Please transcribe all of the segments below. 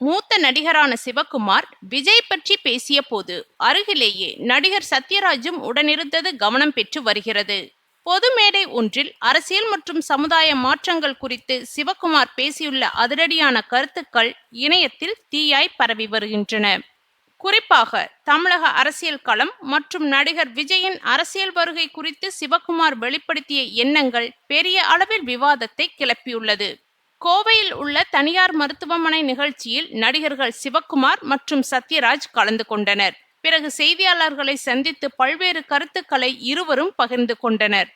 மூத்த நடிகரான சிவகுமார் விஜய் பற்றி பேசிய போது அருகிலேயே நடிகர் சத்யராஜும் உடனிருந்தது கவனம் பெற்று வருகிறது. பொது மேடை ஒன்றில் அரசியல் மற்றும் சமுதாய மாற்றங்கள் குறித்து சிவகுமார் பேசியுள்ள அதிரடியான கருத்துக்கள் இணையத்தில் தீயாய் பரவி வருகின்றன. குறிப்பாக தமிழக அரசியல் களம் மற்றும் நடிகர் விஜயின் அரசியல் வருகை குறித்து சிவகுமார் வெளிப்படுத்திய எண்ணங்கள் பெரிய அளவில் விவாதத்தை கிளப்பியுள்ளது. கோவையில் உள்ள தனியார் மருத்துவமனை நிகழ்ச்சியில் நடிகர்கள் சிவகுமார் மற்றும் சத்யராஜ் கலந்து கொண்டனர். பிறகு செய்தியாளர்களை சந்தித்து பல்வேறு கருத்துக்களை இருவரும் பகிர்ந்து கொண்டனர்.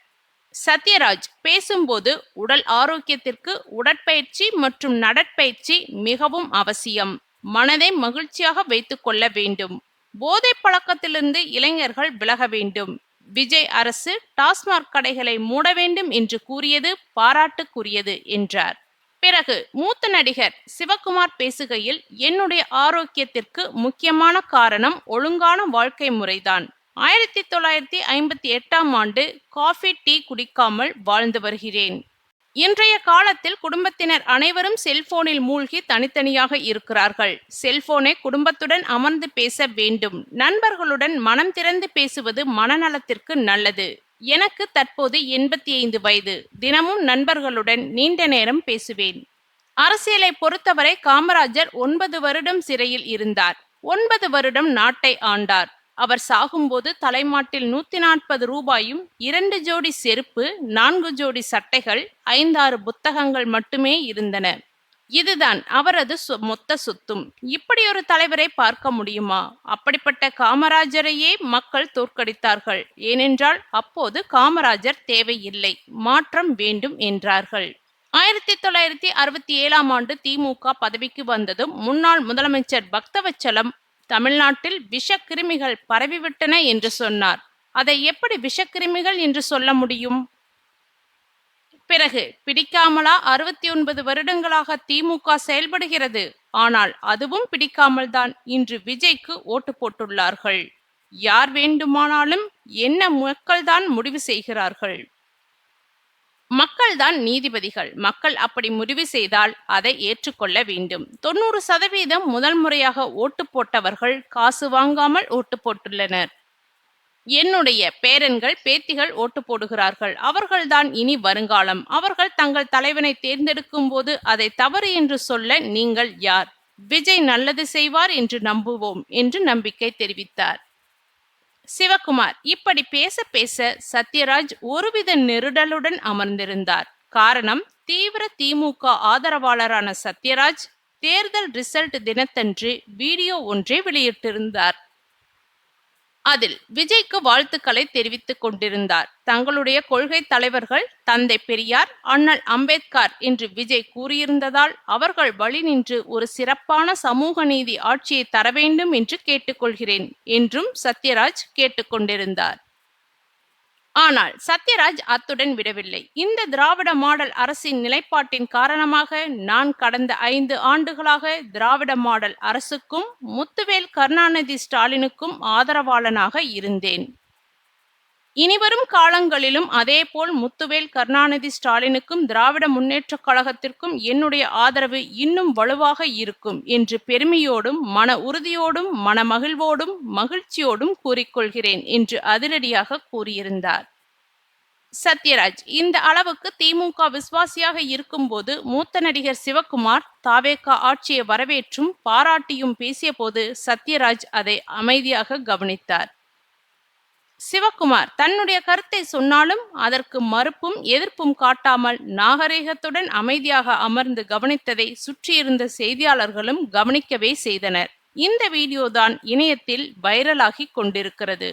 சத்யராஜ் பேசும்போது உடல் ஆரோக்கியத்திற்கு உடற்பயிற்சி மற்றும் நடற்பயிற்சி மிகவும் அவசியம். மனதை மகிழ்ச்சியாக வைத்துக் கொள்ள வேண்டும். போதை பழக்கத்திலிருந்து இளைஞர்கள் விலக வேண்டும். விஜய் அரசு டாஸ்மாக் கடைகளை மூட வேண்டும் என்று கூறியது பாராட்டுக்குரியது என்றார். பிறகு மூத்த நடிகர் சிவகுமார் பேசுகையில், என்னுடைய ஆரோக்கியத்திற்கு முக்கியமான காரணம் ஒழுங்கான வாழ்க்கை முறைதான். 1958ஆம் ஆண்டு காஃபி டீ குடிக்காமல் வாழ்ந்து வருகிறேன். இன்றைய காலத்தில் குடும்பத்தினர் அனைவரும் செல்போனில் மூழ்கி தனித்தனியாக இருக்கிறார்கள். செல்போனை குடும்பத்துடன் அமர்ந்து பேச வேண்டும். நண்பர்களுடன் மனம் திறந்து பேசுவது மனநலத்திற்கு நல்லது. எனக்கு தற்போது 85 வயது. தினமும் நண்பர்களுடன் நீண்ட நேரம் பேசுவேன். அரசியலை பொறுத்தவரை காமராஜர் 9 வருடம் சிறையில் இருந்தார். 9 வருடம் நாட்டை ஆண்டார். அவர் சாகும்போது தலைமாட்டில் 140 ரூபாயும் 2 ஜோடி செருப்பு, 4 ஜோடி சட்டைகள், 5-6 புத்தகங்கள் மட்டுமே இருந்தன. இதுதான் அவரது மொத்த சொத்தும். இப்படி ஒரு தலைவரை பார்க்க முடியுமா? அப்படிப்பட்ட காமராஜரையே மக்கள் தோற்கடித்தார்கள். ஏனென்றால் அப்போது காமராஜர் தேவையில்லை, மாற்றம் வேண்டும் என்றார்கள். 1967ஆம் ஆண்டு திமுக பதவிக்கு வந்ததும் முன்னாள் முதலமைச்சர் பக்தவச்சலம் தமிழ்நாட்டில் விஷக்கிருமிகள் பரவிவிட்டன என்று சொன்னார். அதை எப்படி விஷக்கிருமிகள் என்று சொல்ல முடியும்? பிறகு பிடிக்காமலா 69 வருடங்களாக திமுக செயல்படுகிறது? ஆனால் அதுவும் பிடிக்காமல்தான் இன்று விஜய்க்கு ஓட்டு போட்டுள்ளார்கள். யார் வேண்டுமானாலும் என்ன மக்கள்தான் முடிவு செய்கிறார்கள். மக்கள்தான் நீதிபதிகள். மக்கள் அப்படி முடிவு செய்தால் அதை ஏற்றுக்கொள்ள வேண்டும். 90% முதல் முறையாக ஓட்டு போட்டவர்கள் காசு வாங்காமல் ஓட்டு போட்டுள்ளனர். என்னுடைய பேரன்கள் பேத்திகள் ஓட்டு போடுகிறார்கள். அவர்கள்தான் இனி வருங்காலம். அவர்கள் தங்கள் தலைவனை தேர்ந்தெடுக்கும் போது அதை தவறு என்று சொல்ல நீங்கள் யார்? விஜய் நல்லது செய்வார் என்று நம்புவோம் என்று நம்பிக்கை தெரிவித்தார். சிவகுமார் இப்படி பேச பேச சத்யராஜ் ஒருவித நெருடலுடன் அமர்ந்திருந்தார். காரணம், தீவிர திமுக ஆதரவாளரான சத்யராஜ் தேர்தல் ரிசல்ட் தினத்தன்று வீடியோ ஒன்றை வெளியிட்டிருந்தார். அதில் விஜய்க்கு வாழ்த்துக்களை தெரிவித்துக் கொண்டிருந்தார். தங்களுடைய கொள்கை தலைவர்கள் தந்தை பெரியார், அண்ணல் அம்பேத்கர் என்று விஜய் கூறியிருந்ததால் அவர்கள் வழி நின்று ஒரு சிறப்பான சமூக நீதி ஆட்சியை தர வேண்டும் என்று கேட்டுக்கொள்கிறேன் என்றும் சத்யராஜ் கேட்டுக்கொண்டிருந்தார். ஆனால் சத்யராஜ் அத்துடன் விடவில்லை. இந்த திராவிட மாடல் அரசின் நிலைப்பாட்டின் காரணமாக நான் கடந்த 5 ஆண்டுகளாக திராவிட மாடல் அரசுக்கும் முத்துவேல் கருணாநிதி ஸ்டாலினுக்கும் ஆதரவாளனாக இருந்தேன். இனிவரும் காலங்களிலும் அதேபோல் முத்துவேல் கருணாநிதி ஸ்டாலினுக்கும் திராவிட முன்னேற்ற கழகத்திற்கும் என்னுடைய ஆதரவு இன்னும் வலுவாக இருக்கும் என்று பெருமையோடும் மன உறுதியோடும் மனமகிழ்வோடும் மகிழ்ச்சியோடும் கூறிக்கொள்கிறேன் என்று அதிரடியாக கூறியிருந்தார். சத்யராஜ் இந்த அளவுக்கு திமுக விசுவாசியாக இருக்கும்போது மூத்த நடிகர் சிவகுமார் தாவேக ஆட்சியை வரவேற்றும் பாராட்டியும் பேசிய போது சத்யராஜ் அதை அமைதியாக கவனித்தார். சிவகுமார் தன்னுடைய கருத்தை சொன்னாலும் அதற்கு மறுப்பும் எதிர்ப்பும் காட்டாமல் நாகரிகத்துடன் அமைதியாக அமர்ந்து கவனித்ததை சுற்றியிருந்த செய்தியாளர்களும் கவனிக்கவே செய்தனர். இந்த வீடியோதான் இணையத்தில் வைரலாகி கொண்டிருக்கிறது.